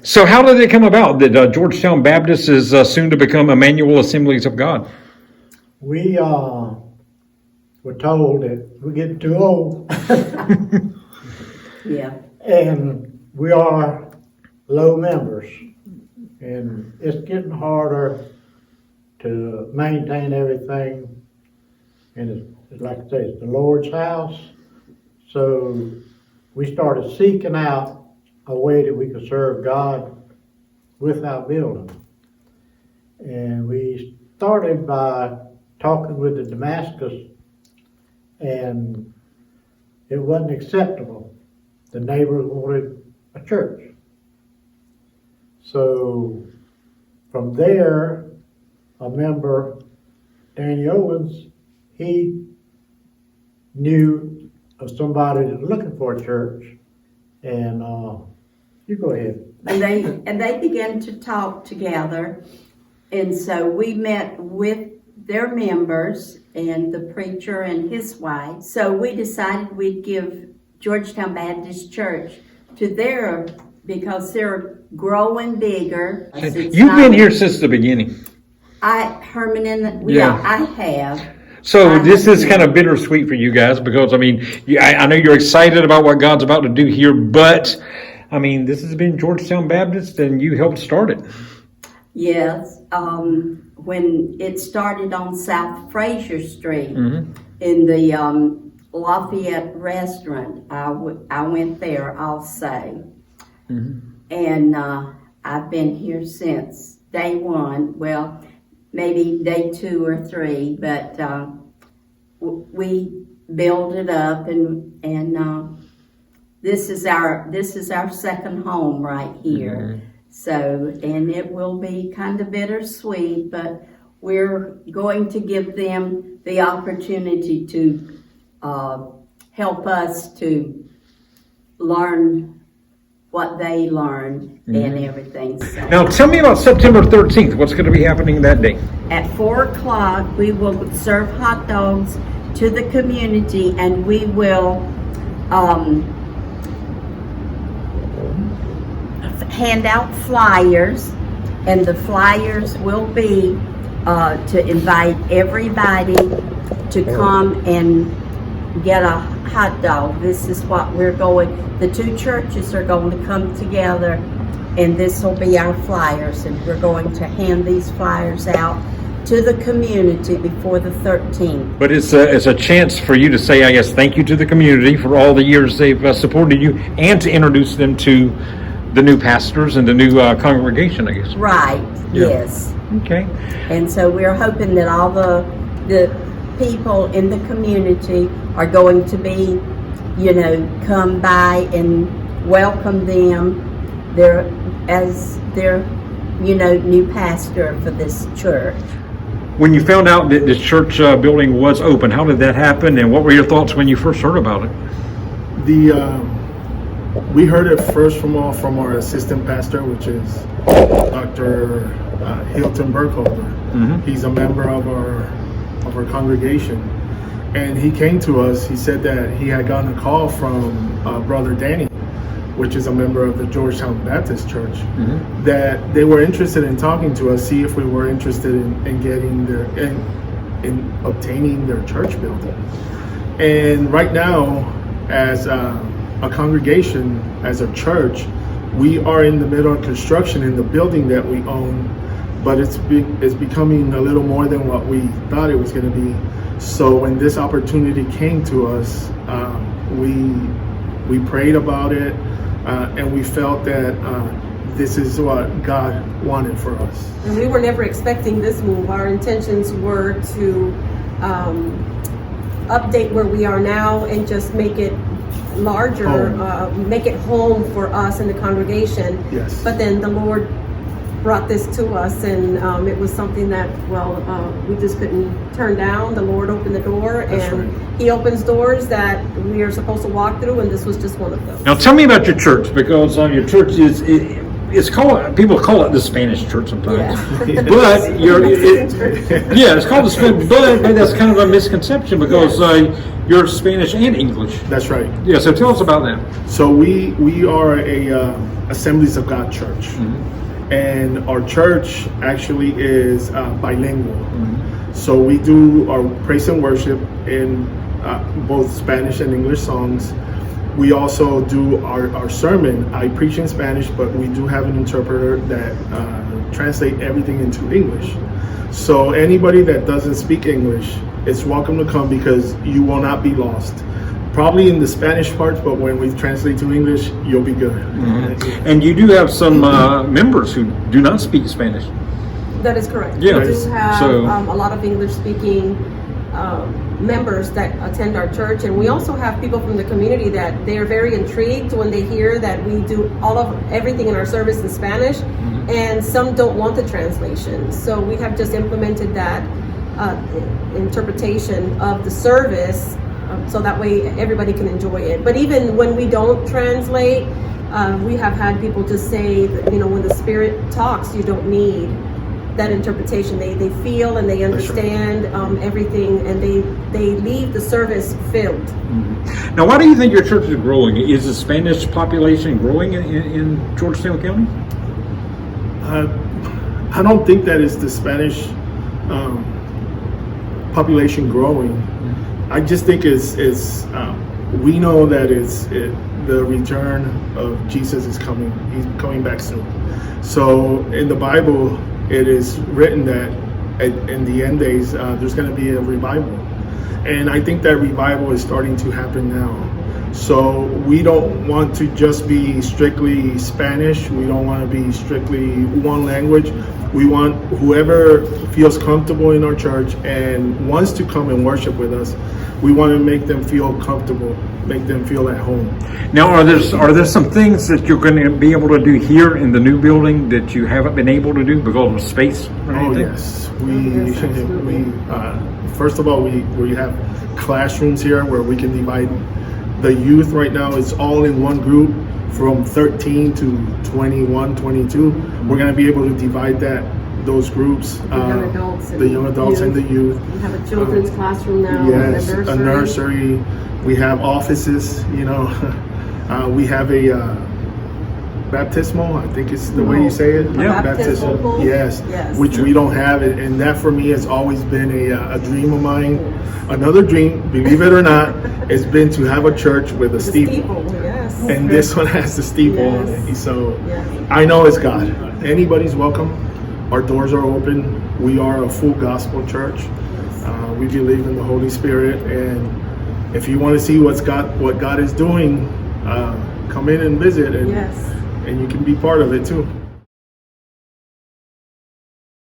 So how did it come about that Georgetown Baptist is soon to become Emmanuel Assemblies of God? We were told that we're getting too old. Yeah. And we are low members. And it's getting harder to maintain everything. And it's like I say, it's the Lord's house. So we started seeking out a way that we could serve God with our building. And we started by talking with the Damascus, and it wasn't acceptable. The neighbors wanted a church. So from there, a member, Danny Owens, he knew of somebody that was looking for a church, and you go ahead. And they began to talk together, and so we met with their members and the preacher and his wife. So we decided we'd give Georgetown Baptist Church to their, because they're growing bigger. You've been here since the beginning. Herman and Yeah. I have. So this is kind of bittersweet for you guys because, I mean, I know you're excited about what God's about to do here, but, I mean, this has been Georgetown Baptist and you helped start it. Yes. When it started on South Fraser Street in the Lafayette restaurant, I went there also. And I've been here since day one. Well, maybe day 2 or 3, but we build it up, and this is our second home right here. So, and it will be kind of bittersweet, but we're going to give them the opportunity to help us to learn what they learned and everything. So Now, tell me about September 13th. What's going to be happening that day? at 4 o'clock, we will serve hot dogs to the community, and we will hand out flyers, and the flyers will be to invite everybody to come and get a hot dog. This is what we're going, the 2 churches are going to come together, and this will be our flyers, and we're going to hand these flyers out to the community before the 13th. But it's a chance for you to say, I guess, thank you to the community for all the years they've supported you, and to introduce them to the new pastors and the new congregation, I guess. Right, Yeah. yes. Okay. And so we're hoping that all the people in the community are going to be, come by and welcome them as their, new pastor for this church. When you found out that this church building was open, how did that happen, and what were your thoughts when you first heard about it? We heard it first from our assistant pastor, which is Dr. Hilton Burkholder. He's a member of our congregation, and he came to us. He said that he had gotten a call from Brother Danny, which is a member of the Georgetown Baptist Church, that they were interested in talking to us, see if we were interested in getting in obtaining their church building. And right now, as a congregation, as a church, we are in the middle of construction in the building that we own, but it's becoming a little more than what we thought it was going to be. So when this opportunity came to us, we prayed about it, and we felt that this is what God wanted for us. And we were never expecting this move. Our intentions were to update where we are now and just make it larger, make it home for us in the congregation. Yes. But then the Lord brought this to us, and it was something that, we just couldn't turn down. The Lord opened the door, and He opens doors that we are supposed to walk through, and this was just one of those. Now, tell me about your church, because your church it's called, people call it the Spanish church sometimes. Yeah. But yeah, it's called the Spanish, but that's kind of a misconception because you're Spanish and English. That's right. Yeah, so tell us about that. So we are a Assemblies of God church, and our church actually is bilingual. So we do our praise and worship in both Spanish and English songs. We also do our sermon. I preach in Spanish, but we do have an interpreter that translate everything into English. So anybody that doesn't speak English is welcome to come because you will not be lost. Probably in the Spanish parts, but when we translate to English, you'll be good. And you do have some members who do not speak Spanish. That is correct. Yeah. We do have So- a lot of English-speaking members that attend our church, and we also have people from the community that they are very intrigued when they hear that we do everything in our service in Spanish, and some don't want the translation. So we have just implemented that interpretation of the service, so that way everybody can enjoy it. But even when we don't translate, we have had people just say that, when the Spirit talks, you don't need that interpretation. They feel and they understand everything, and they leave the service filled. Now, why do you think your church is growing? Is the Spanish population growing in Georgetown County? I don't think that is the Spanish population growing. I just think it's we know that the return of Jesus is coming. He's coming back soon. So in the Bible, it is written that in the end days, there's going to be a revival. And I think that revival is starting to happen now. So we don't want to just be strictly Spanish. We don't want to be strictly one language. We want whoever feels comfortable in our church and wants to come and worship with us, we want to make them feel comfortable, make them feel at home. Now, are there some things that you're going to be able to do here in the new building that you haven't been able to do because of space or Oh anything? yes, we first of all we have classrooms here where we can divide the youth. Right now it's all in one group from 13 to 21, 22. We're going to be able to divide those groups, The young adults and the young adults and the youth. We have a children's classroom now. Yes, and a nursery. We have offices. We have a baptismal, I think it's the way you say it. Yeah. baptismal pool? Yes, Yes. which we don't have, and that for me has always been a dream of mine. Another dream, believe it or not, has been to have a church with a The steeple. yes. And this one has the steeple on it. Yes. So Yes. I know it's God. Anybody's welcome. Our doors are open. We are a full gospel church. We believe in the Holy Spirit, and if you want to see what God is doing, come in and visit, and Yes. you can be part of it too.